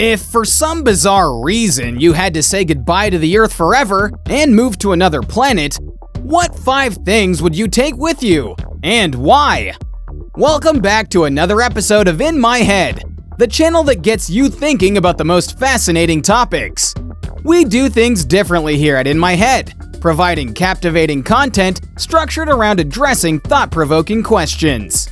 If for some bizarre reason you had to say goodbye to the Earth forever and move to another planet, what 5 things would you take with you, and why? Welcome back to another episode of In My Head, the channel that gets you thinking about the most fascinating topics. We do things differently here at In My Head, providing captivating content structured around addressing thought-provoking questions.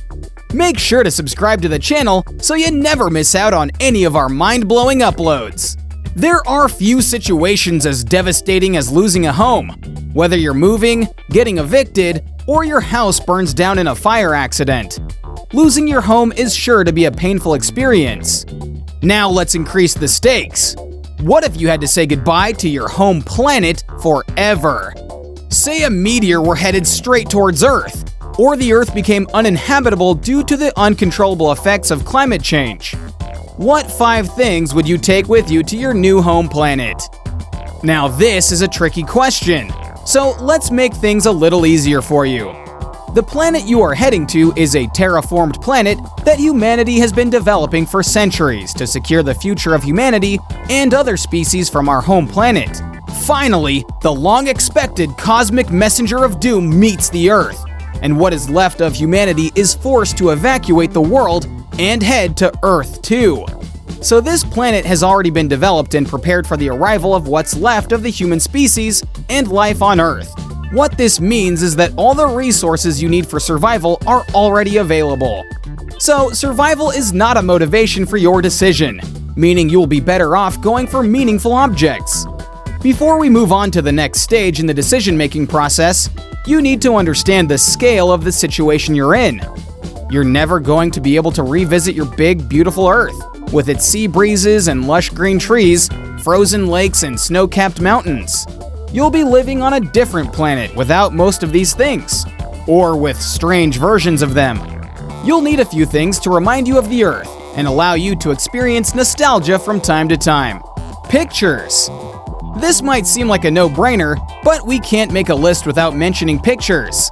Make sure to subscribe to the channel so you never miss out on any of our mind-blowing uploads. There are few situations as devastating as losing a home, whether you're moving, getting evicted, or your house burns down in a fire accident. Losing your home is sure to be a painful experience. Now let's increase the stakes. What if you had to say goodbye to your home planet forever? Say a meteor were headed straight towards Earth, or the Earth became uninhabitable due to the uncontrollable effects of climate change. What 5 things would you take with you to your new home planet? Now this is a tricky question, so let's make things a little easier for you. The planet you are heading to is a terraformed planet that humanity has been developing for centuries to secure the future of humanity and other species from our home planet. Finally, the long-expected cosmic messenger of doom meets the Earth, and what is left of humanity is forced to evacuate the world and head to Earth 2. So this planet has already been developed and prepared for the arrival of what's left of the human species and life on Earth. What this means is that all the resources you need for survival are already available. So survival is not a motivation for your decision, meaning you'll be better off going for meaningful objects. Before we move on to the next stage in the decision-making process, you need to understand the scale of the situation you're in. You're never going to be able to revisit your big, beautiful Earth, with its sea breezes and lush green trees, frozen lakes and snow-capped mountains. You'll be living on a different planet without most of these things, or with strange versions of them. You'll need a few things to remind you of the Earth and allow you to experience nostalgia from time to time. Pictures. This might seem like a no-brainer, but we can't make a list without mentioning pictures.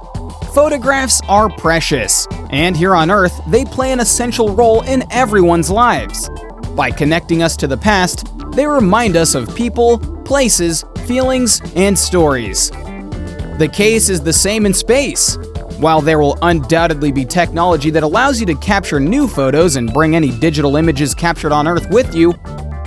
Photographs are precious, and here on Earth, they play an essential role in everyone's lives. By connecting us to the past, they remind us of people, places, feelings, and stories. The case is the same in space. While there will undoubtedly be technology that allows you to capture new photos and bring any digital images captured on Earth with you,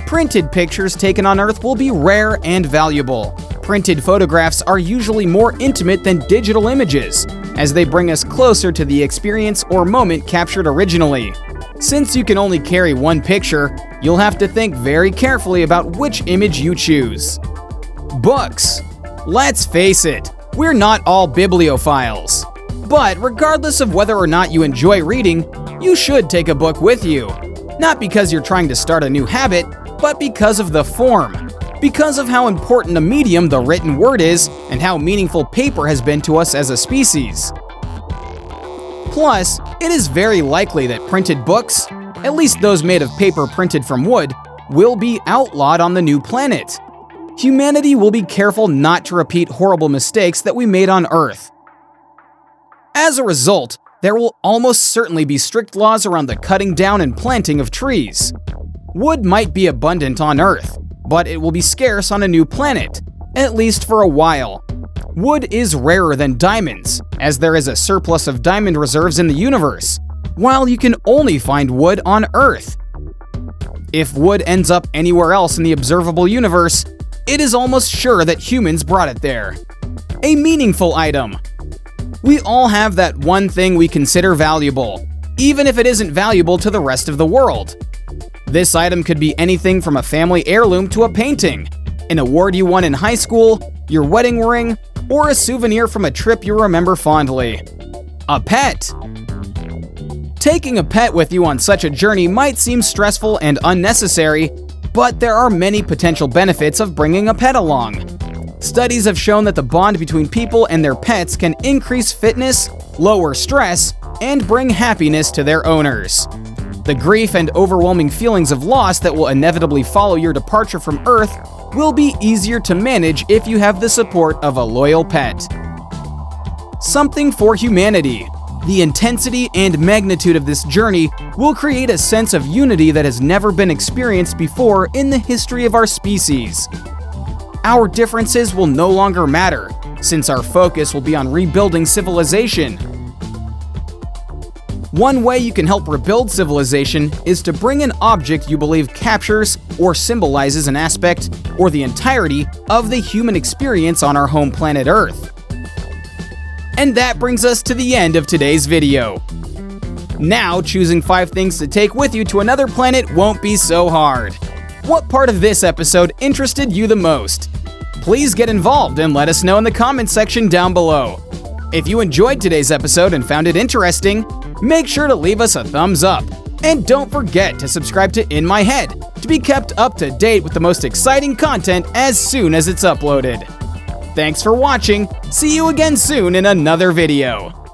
printed pictures taken on Earth will be rare and valuable. Printed photographs are usually more intimate than digital images, as they bring us closer to the experience or moment captured originally. Since you can only carry one picture, you'll have to think very carefully about which image you choose. Books. Let's face it, we're not all bibliophiles. But regardless of whether or not you enjoy reading, you should take a book with you. Not because you're trying to start a new habit, but because of the form. Because of how important a medium the written word is and how meaningful paper has been to us as a species. Plus, it is very likely that printed books, at least those made of paper printed from wood, will be outlawed on the new planet. Humanity will be careful not to repeat horrible mistakes that we made on Earth. As a result, there will almost certainly be strict laws around the cutting down and planting of trees. Wood might be abundant on Earth, but it will be scarce on a new planet, at least for a while. Wood is rarer than diamonds, as there is a surplus of diamond reserves in the universe, while you can only find wood on Earth. If wood ends up anywhere else in the observable universe, it is almost sure that humans brought it there. A meaningful item. We all have that one thing we consider valuable, even if it isn't valuable to the rest of the world. This item could be anything from a family heirloom to a painting, an award you won in high school, your wedding ring, or a souvenir from a trip you remember fondly. A pet. Taking a pet with you on such a journey might seem stressful and unnecessary, but there are many potential benefits of bringing a pet along. Studies have shown that the bond between people and their pets can increase fitness, lower stress, and bring happiness to their owners. The grief and overwhelming feelings of loss that will inevitably follow your departure from Earth will be easier to manage if you have the support of a loyal pet. Something for humanity. The intensity and magnitude of this journey will create a sense of unity that has never been experienced before in the history of our species. Our differences will no longer matter, since our focus will be on rebuilding civilization. One way you can help rebuild civilization is to bring an object you believe captures or symbolizes an aspect or the entirety of the human experience on our home planet Earth. And that brings us to the end of today's video. Now, choosing 5 things to take with you to another planet won't be so hard. What part of this episode interested you the most? Please get involved and let us know in the comments section down below. If you enjoyed today's episode and found it interesting, make sure to leave us a thumbs up. And don't forget to subscribe to In My Head to be kept up to date with the most exciting content as soon as it's uploaded. Thanks for watching. See you again soon in another video.